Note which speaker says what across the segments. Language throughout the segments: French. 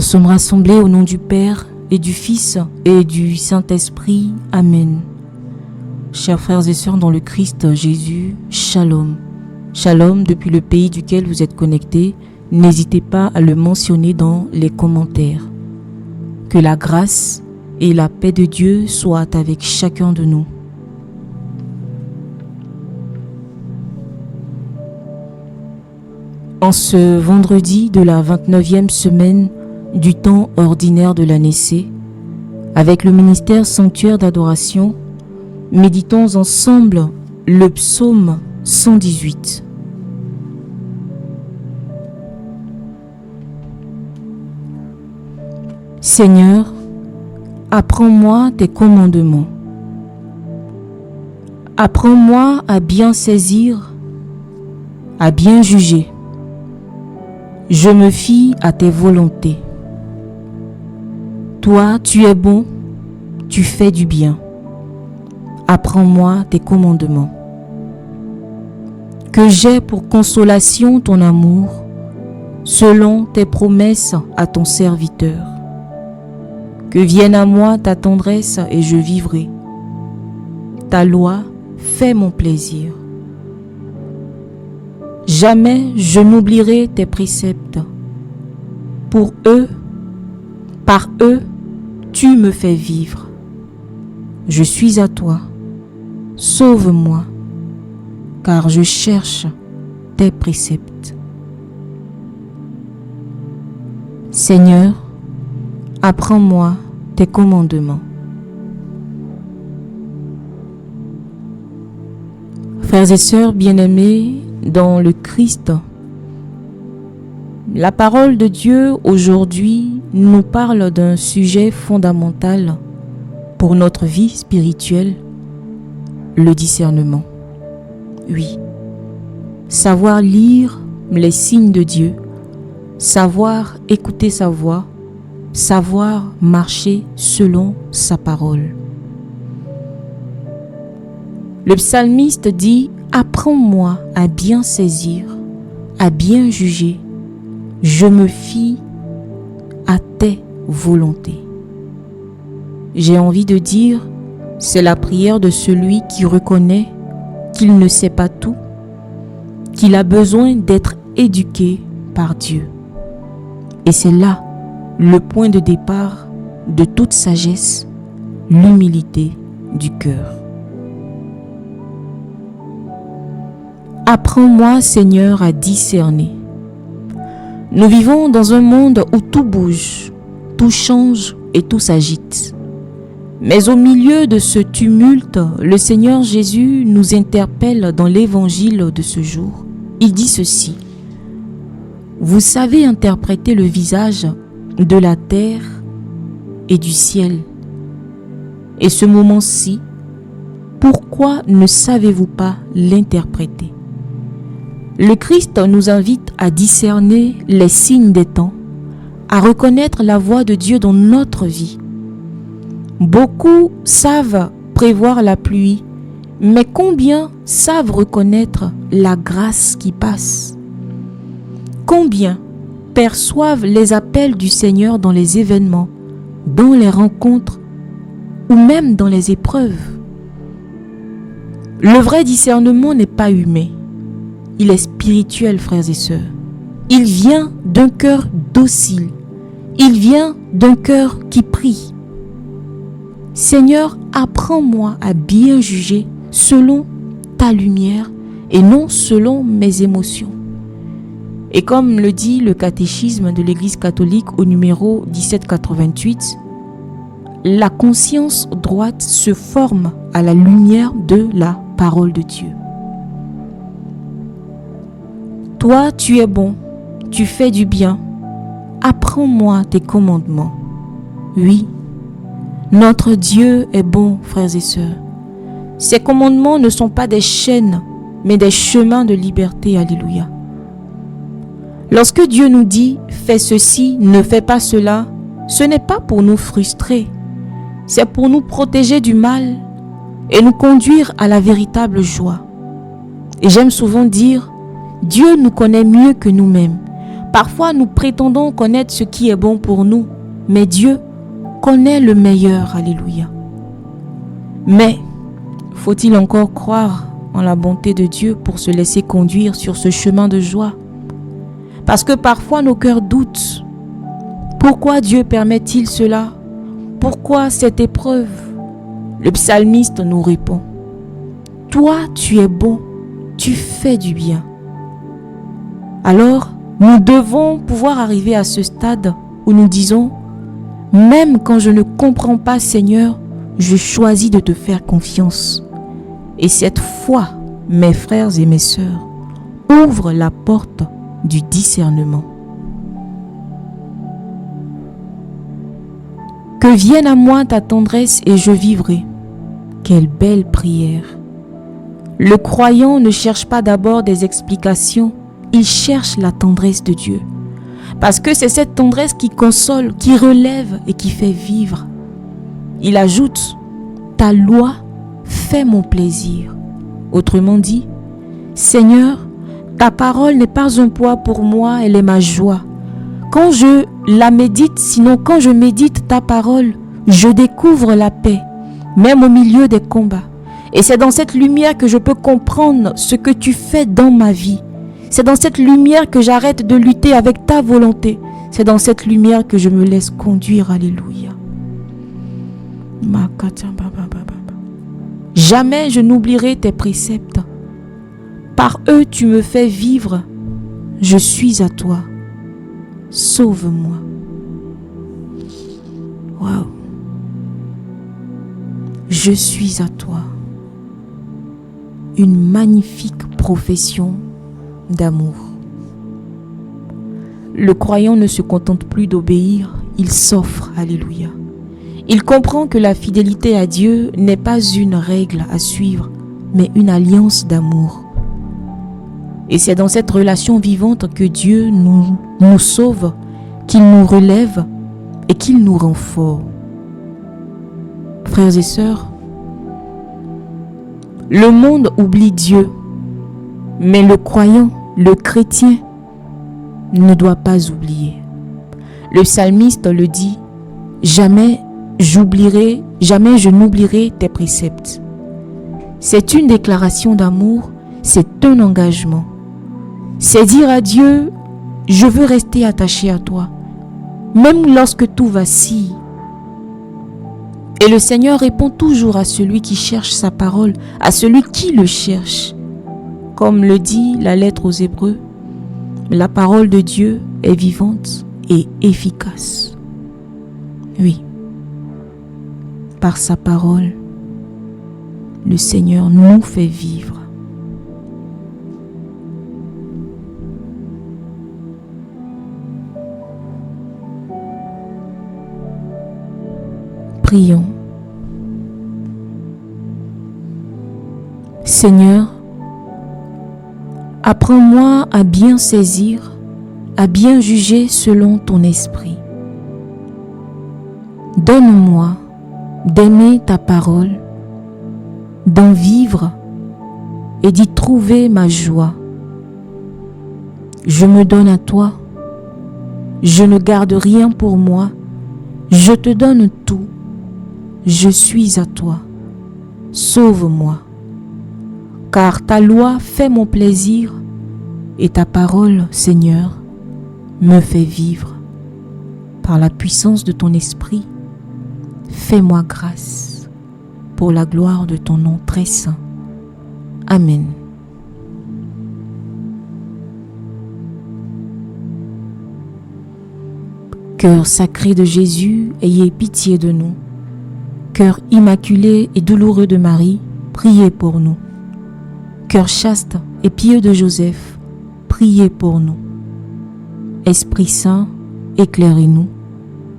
Speaker 1: sommes rassemblés au nom du Père et du Fils et du Saint-Esprit. Amen. Chers frères et sœurs dans le Christ Jésus, Shalom. Shalom depuis le pays duquel vous êtes connectés. N'hésitez pas à le mentionner dans les commentaires. Que la grâce et la paix de Dieu soient avec chacun de nous. En ce vendredi de la 29e semaine du temps ordinaire de l'année C, avec le ministère sanctuaire d'adoration, méditons ensemble le psaume 118. Seigneur, apprends-moi tes commandements. Apprends-moi à bien saisir, à bien juger. Je me fie à tes volontés. Toi, tu es bon, tu fais du bien. Apprends-moi tes commandements. Que j'aie pour consolation ton amour, selon tes promesses à ton serviteur. Que vienne à moi ta tendresse et je vivrai. Ta loi fait mon plaisir. Jamais je n'oublierai tes préceptes. Pour eux, par eux, tu me fais vivre. Je suis à toi. Sauve-moi, car je cherche tes préceptes. Seigneur, apprends-moi tes commandements. Frères et sœurs bien-aimés dans le Christ, la parole de Dieu aujourd'hui nous parle d'un sujet fondamental pour notre vie spirituelle, le discernement. Oui, savoir lire les signes de Dieu, savoir écouter sa voix, savoir marcher selon sa parole. Le psalmiste dit « Apprends-moi à bien saisir, à bien juger. Je me fie à tes volontés. » J'ai envie de dire, c'est la prière de celui qui reconnaît qu'il ne sait pas tout, qu'il a besoin d'être éduqué par Dieu. Et c'est là le point de départ de toute sagesse, l'humilité du cœur. Apprends-moi, Seigneur, à discerner. Nous vivons dans un monde où tout bouge, tout change et tout s'agite. Mais au milieu de ce tumulte, le Seigneur Jésus nous interpelle dans l'évangile de ce jour. Il dit ceci: vous savez interpréter le visage de la terre et du ciel. Et ce moment-ci, pourquoi ne savez-vous pas l'interpréter? Le Christ nous invite à discerner les signes des temps, à reconnaître la voix de Dieu dans notre vie. Beaucoup savent prévoir la pluie, mais combien savent reconnaître la grâce qui passe? Combien perçoivent les appels du Seigneur dans les événements, dans les rencontres ou même dans les épreuves? Le vrai discernement n'est pas humain. Il est spirituel, frères et sœurs. Il vient d'un cœur docile. Il vient d'un cœur qui prie. Seigneur, apprends-moi à bien juger selon ta lumière et non selon mes émotions. Et comme le dit le catéchisme de l'Église catholique au numéro 1788, la conscience droite se forme à la lumière de la parole de Dieu. Toi, tu es bon, tu fais du bien. Apprends-moi tes commandements. Oui, notre Dieu est bon, frères et sœurs. Ses commandements ne sont pas des chaînes, mais des chemins de liberté. Alléluia. Lorsque Dieu nous dit « fais ceci, ne fais pas cela », ce n'est pas pour nous frustrer, c'est pour nous protéger du mal et nous conduire à la véritable joie. Et j'aime souvent dire, Dieu nous connaît mieux que nous-mêmes Parfois, nous prétendons connaître ce qui est bon pour nous, mais Dieu connaît le meilleur. Alléluia. Mais, faut-il encore croire en la bonté de Dieu pour se laisser conduire sur ce chemin de joie? Parce que parfois nos cœurs doutent. Pourquoi Dieu permet-il cela? Pourquoi cette épreuve? Le psalmiste nous répond: toi, tu es bon, tu fais du bien. Alors, nous devons pouvoir arriver à ce stade où nous disons: même quand je ne comprends pas, Seigneur, je choisis de te faire confiance. Et cette foi, mes frères et mes sœurs, ouvre la porte du discernement. Que vienne à moi ta tendresse et je vivrai. Quelle belle prière! Le croyant ne cherche pas d'abord des explications, il cherche la tendresse de Dieu. Parce que c'est cette tendresse qui console, qui relève et qui fait vivre. Il ajoute: ta loi fait mon plaisir. Autrement dit, Seigneur, ta parole n'est pas un poids pour moi, elle est ma joie. Quand je la médite, sinon quand je médite ta parole, je découvre la paix, même au milieu des combats. Et c'est dans cette lumière que je peux comprendre ce que tu fais dans ma vie. C'est dans cette lumière que j'arrête de lutter avec ta volonté. C'est dans cette lumière que je me laisse conduire. Alléluia. Jamais je n'oublierai tes préceptes. Par eux, tu me fais vivre. Je suis à toi. Sauve-moi. Waouh. Je suis à toi. Une magnifique profession d'amour. Le croyant ne se contente plus d'obéir, il s'offre. Alléluia. Il comprend que la fidélité à Dieu n'est pas une règle à suivre, mais une alliance d'amour. Et c'est dans cette relation vivante que Dieu nous sauve, qu'il nous relève et qu'il nous rend forts. Frères et sœurs, le monde oublie Dieu, mais le croyant, le chrétien, ne doit pas oublier. Le psalmiste le dit: jamais je n'oublierai tes préceptes. C'est une déclaration d'amour, c'est un engagement. C'est dire à Dieu: je veux rester attaché à toi, même lorsque tout vacille. Et le Seigneur répond toujours à celui qui cherche sa parole, à celui qui le cherche. Comme le dit la lettre aux Hébreux, la parole de Dieu est vivante et efficace. Oui, par sa parole, le Seigneur nous fait vivre. Prions. Seigneur, apprends-moi à bien saisir, à bien juger selon ton esprit. Donne-moi d'aimer ta parole, d'en vivre et d'y trouver ma joie. Je me donne à toi, je ne garde rien pour moi, je te donne tout, je suis à toi, sauve-moi. Car ta loi fait mon plaisir et ta parole, Seigneur, me fait vivre. Par la puissance de ton esprit, fais-moi grâce pour la gloire de ton nom très saint. Amen. Cœur sacré de Jésus, ayez pitié de nous. Cœur immaculé et douloureux de Marie, priez pour nous. Cœur chaste et pieux de Joseph, priez pour nous. Esprit Saint, éclairez-nous.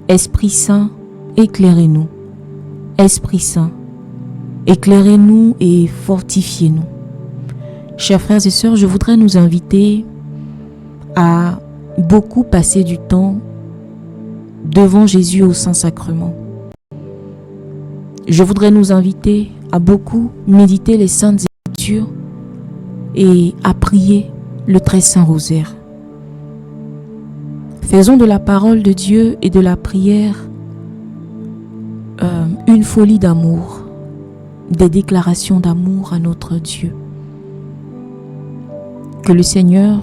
Speaker 1: Esprit Saint, éclairez-nous. Esprit Saint, éclairez-nous et fortifiez-nous. Chers frères et sœurs, je voudrais nous inviter à beaucoup passer du temps devant Jésus au Saint-Sacrement. Je voudrais nous inviter à beaucoup méditer les Saintes Écritures et à prier le très saint rosaire. Faisons de la parole de Dieu et de la prière une folie d'amour, des déclarations d'amour à notre Dieu. Que le Seigneur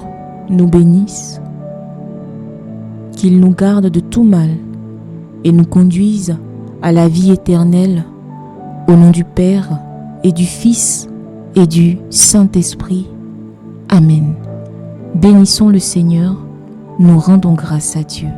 Speaker 1: nous bénisse, qu'il nous garde de tout mal et nous conduise à la vie éternelle, au nom du Père et du Fils et du Saint-Esprit. Amen. Bénissons le Seigneur, nous rendons grâce à Dieu.